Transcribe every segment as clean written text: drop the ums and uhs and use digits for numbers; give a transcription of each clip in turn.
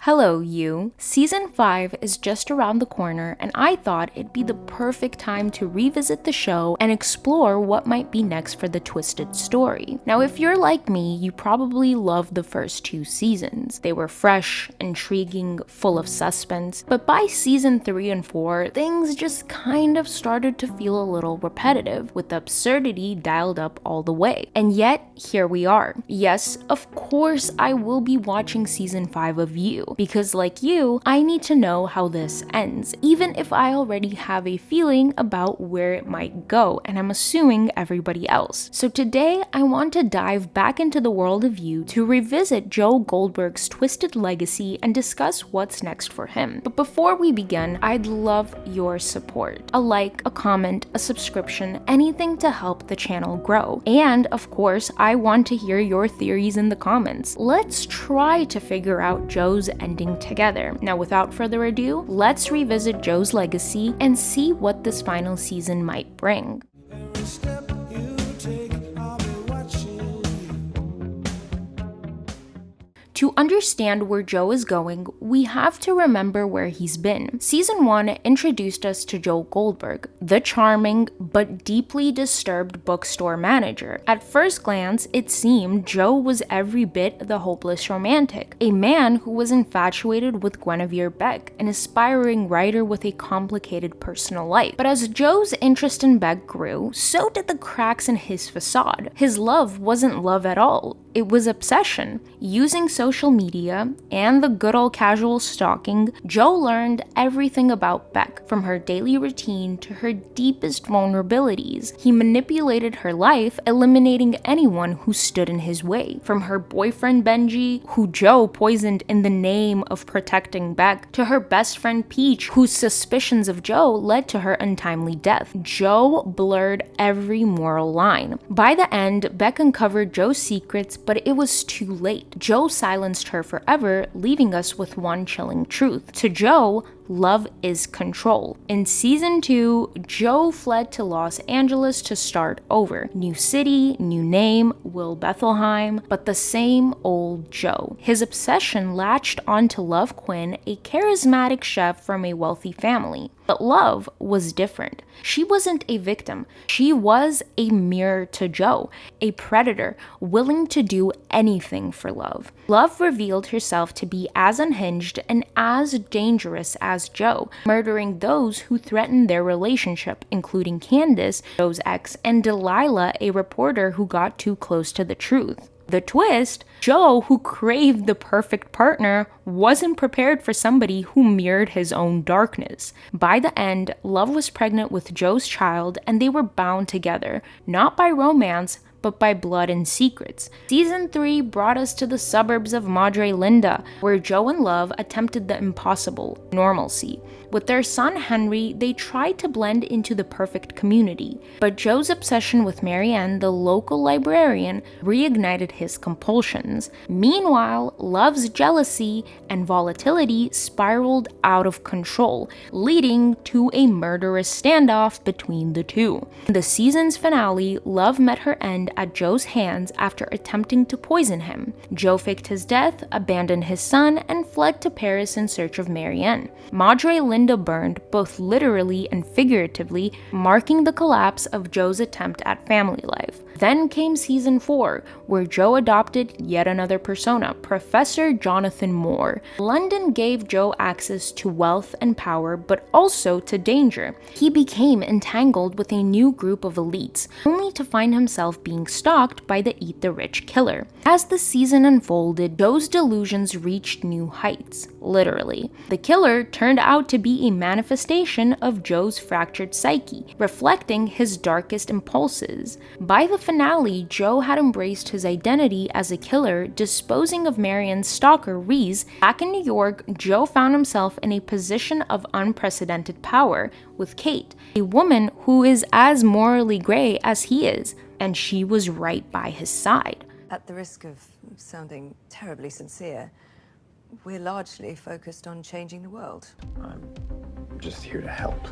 Hello, you. Season 5 is just around the corner, and I thought it'd be the perfect time to revisit the show and explore what might be next for the twisted story. Now, if you're like me, you probably loved the first 2 seasons. They were fresh, intriguing, full of suspense, but by season 3 and 4, things just kind of started to feel a little repetitive, with the absurdity dialed up all the way. And yet, here we are. Yes, of course, I will be watching season 5 of You, because like you, I need to know how this ends, even if I already have a feeling about where it might go, and I'm assuming everybody else. So today, I want to dive back into the world of You to revisit Joe Goldberg's twisted legacy and discuss what's next for him. But before we begin, I'd love your support. A like, a comment, a subscription, anything to help the channel grow. And of course, I want to hear your theories in the comments. Let's try to figure out Joe's ending together. Now, without further ado, let's revisit Joe's legacy and see what this final season might bring. To understand where Joe is going, we have to remember where he's been. Season 1 introduced us to Joe Goldberg, the charming but deeply disturbed bookstore manager. At first glance, it seemed Joe was every bit the hopeless romantic, a man who was infatuated with Guinevere Beck, an aspiring writer with a complicated personal life. But as Joe's interest in Beck grew, so did the cracks in his facade. His love wasn't love at all. It was obsession. Using social media and the good old casual stalking, Joe learned everything about Beck, from her daily routine to her deepest vulnerabilities. He manipulated her life, eliminating anyone who stood in his way. From her boyfriend Benji, who Joe poisoned in the name of protecting Beck, to her best friend Peach, whose suspicions of Joe led to her untimely death. Joe blurred every moral line. By the end, Beck uncovered Joe's secrets, but it was too late. Joe silenced her forever, leaving us with one chilling truth. To Joe, love is control. In season 2, Joe fled to Los Angeles to start over. New city, new name, Will Bethelheim, but the same old Joe. His obsession latched onto Love Quinn, a charismatic chef from a wealthy family. But Love was different. She wasn't a victim. She was a mirror to Joe, a predator willing to do anything for love. Love revealed herself to be as unhinged and as dangerous as Joe, murdering those who threatened their relationship, including Candace, Joe's ex, and Delilah, a reporter who got too close to the truth. The twist, Joe, who craved the perfect partner, wasn't prepared for somebody who mirrored his own darkness. By the end, Love was pregnant with Joe's child, and they were bound together, not by romance, but by blood and secrets. Season 3 brought us to the suburbs of Madre Linda, where Joe and Love attempted the impossible, normalcy. With their son Henry, they tried to blend into the perfect community, but Joe's obsession with Marianne, the local librarian, reignited his compulsions. Meanwhile, Love's jealousy and volatility spiraled out of control, leading to a murderous standoff between the two. In the season's finale, Love met her end at Joe's hands after attempting to poison him. Joe faked his death, abandoned his son, and fled to Paris in search of Marianne. Madre Linda burned, both literally and figuratively, marking the collapse of Joe's attempt at family life. Then came season 4, where Joe adopted yet another persona, Professor Jonathan Moore. London gave Joe access to wealth and power, but also to danger. He became entangled with a new group of elites, only to find himself being stalked by the Eat the Rich killer. As the season unfolded, Joe's delusions reached new heights, literally. The killer turned out to be a manifestation of Joe's fractured psyche, reflecting his darkest impulses. By the finale, Joe had embraced his identity as a killer, disposing of Marianne's stalker, Reese. Back in New York, Joe found himself in a position of unprecedented power with Kate, a woman who is as morally gray as he is, and she was right by his side. At the risk of sounding terribly sincere, we're largely focused on changing the world. I'm just here to help.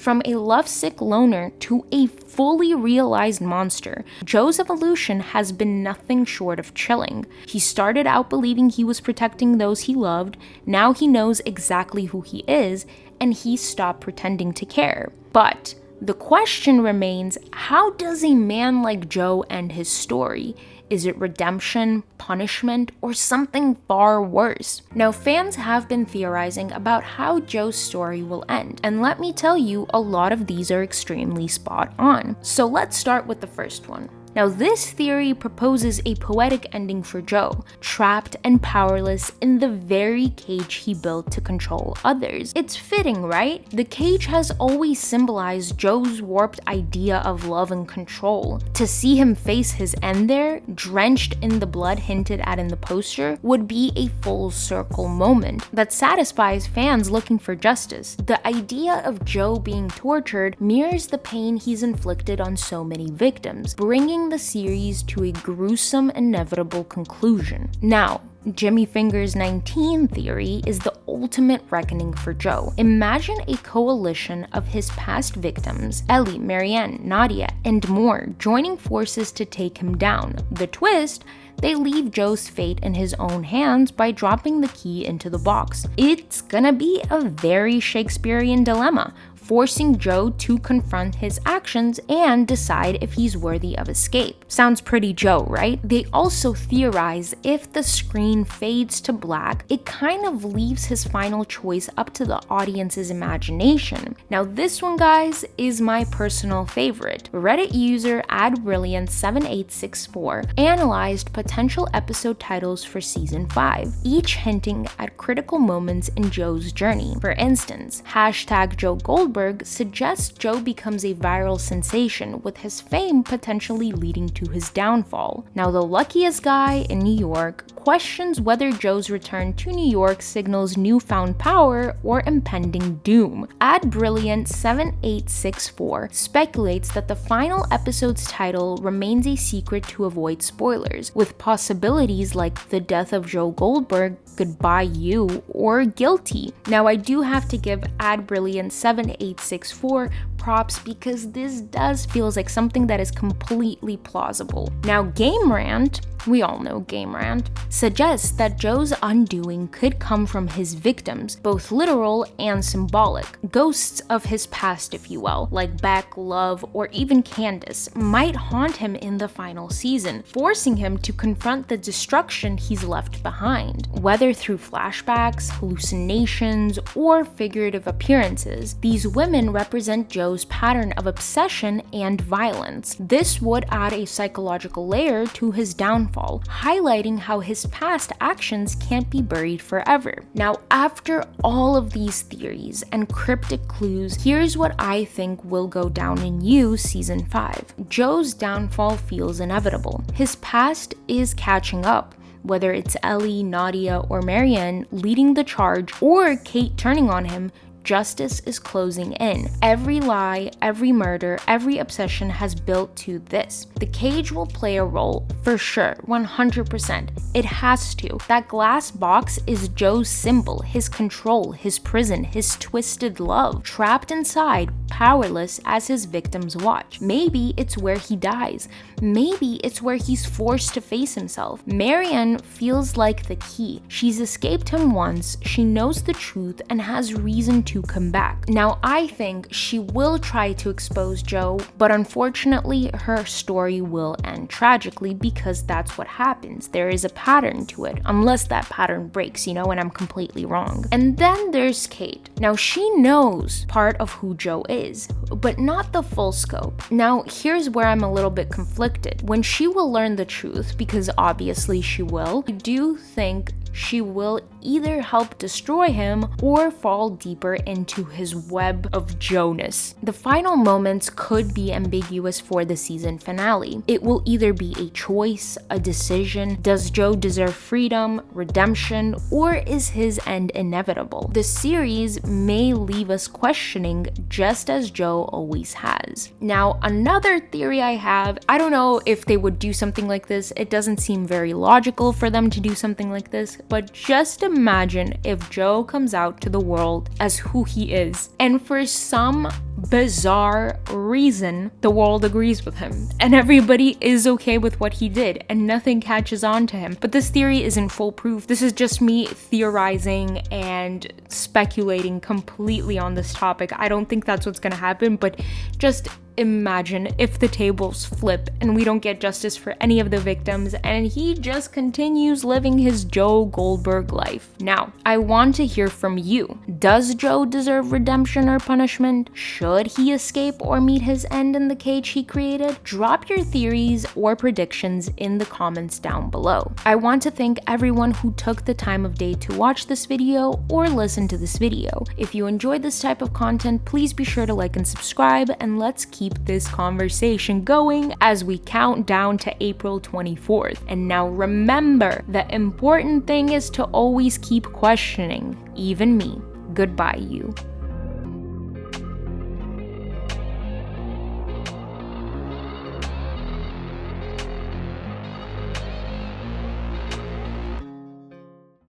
From a lovesick loner to a fully realized monster, Joe's evolution has been nothing short of chilling. He started out believing he was protecting those he loved, now he knows exactly who he is, and he stopped pretending to care. But the question remains, how does a man like Joe end his story? Is it redemption, punishment, or something far worse? Now, fans have been theorizing about how Joe's story will end, and let me tell you, a lot of these are extremely spot on. So let's start with the first one. Now, this theory proposes a poetic ending for Joe, trapped and powerless in the very cage he built to control others. It's fitting, right? The cage has always symbolized Joe's warped idea of love and control. To see him face his end there, drenched in the blood hinted at in the poster, would be a full circle moment that satisfies fans looking for justice. The idea of Joe being tortured mirrors the pain he's inflicted on so many victims, bringing the series to a gruesome, inevitable conclusion. Now, Jimmy Finger's 19 theory is the ultimate reckoning for Joe. Imagine a coalition of his past victims, Ellie, Marianne, Nadia, and more, joining forces to take him down. The twist? They leave Joe's fate in his own hands by dropping the key into the box. It's gonna be a very Shakespearean dilemma, forcing Joe to confront his actions and decide if he's worthy of escape. Sounds pretty Joe, right? They also theorize if the screen fades to black, it kind of leaves his final choice up to the audience's imagination. Now this one, guys, is my personal favorite. Reddit user AdBrilliant7864 analyzed potential episode titles for season 5, each hinting at critical moments in Joe's journey. For instance, #Joe Goldberg suggests Joe becomes a viral sensation, with his fame potentially leading to his downfall. Now, the luckiest guy in New York questions whether Joe's return to New York signals newfound power or impending doom. AdBrilliant7864 speculates that the final episode's title remains a secret to avoid spoilers, with possibilities like the death of Joe Goldberg, goodbye you, or guilty. Now, I do have to give AdBrilliant7864 props because this does feels like something that is completely plausible. Now, Game Rant, we all know Game Rant, suggests that Joe's undoing could come from his victims, both literal and symbolic. Ghosts of his past, if you will, like Beck, Love, or even Candace, might haunt him in the final season, forcing him to confront the destruction he's left behind. Whether through flashbacks, hallucinations, or figurative appearances, these women represent Joe's pattern of obsession and violence. This would add a psychological layer to his downfall, highlighting how his past actions can't be buried forever. Now, after all of these theories and cryptic clues, here's what I think will go down in You Season 5. Joe's downfall feels inevitable. His past is catching up. Whether it's Ellie, Nadia, or Marianne leading the charge, or Kate turning on him, justice is closing in. Every lie, every murder, every obsession has built to this. The cage will play a role, for sure, 100%. It has to. That glass box is Joe's symbol, his control, his prison, his twisted love. Trapped inside, powerless as his victims watch. Maybe it's where he dies. Maybe it's where he's forced to face himself. Marianne feels like the key. She's escaped him once, she knows the truth, and has reason to come back. Now, I think she will try to expose Joe, but unfortunately, her story will end tragically because that's what happens. There is a pattern to it, unless that pattern breaks, and I'm completely wrong. And then there's Kate. Now, she knows part of who Joe is, but not the full scope. Now, here's where I'm a little bit conflicted. When she will learn the truth, because obviously she will, I do think she will either help destroy him or fall deeper into his web of Joe-ness. The final moments could be ambiguous for the season finale. It will either be a choice, a decision. Does Joe deserve freedom, redemption, or is his end inevitable? The series may leave us questioning, just as Joe always has. Now, another theory I have, I don't know if they would do something like this. It doesn't seem very logical for them to do something like this, but just imagine if Joe comes out to the world as who he is. And for some bizarre reason, the world agrees with him. And everybody is okay with what he did, and nothing catches on to him. But this theory isn't foolproof. This is just me theorizing and speculating completely on this topic. I don't think that's what's gonna happen, but just imagine if the tables flip and we don't get justice for any of the victims and he just continues living his Joe Goldberg life. Now, I want to hear from you. Does Joe deserve redemption or punishment? Should he escape or meet his end in the cage he created? Drop your theories or predictions in the comments down below. I want to thank everyone who took the time of day to watch this video or listen to this video. If you enjoyed this type of content, please be sure to like and subscribe, and let's keep this conversation going as we count down to April 24th. And now remember, the important thing is to always keep questioning, even me. Goodbye, you.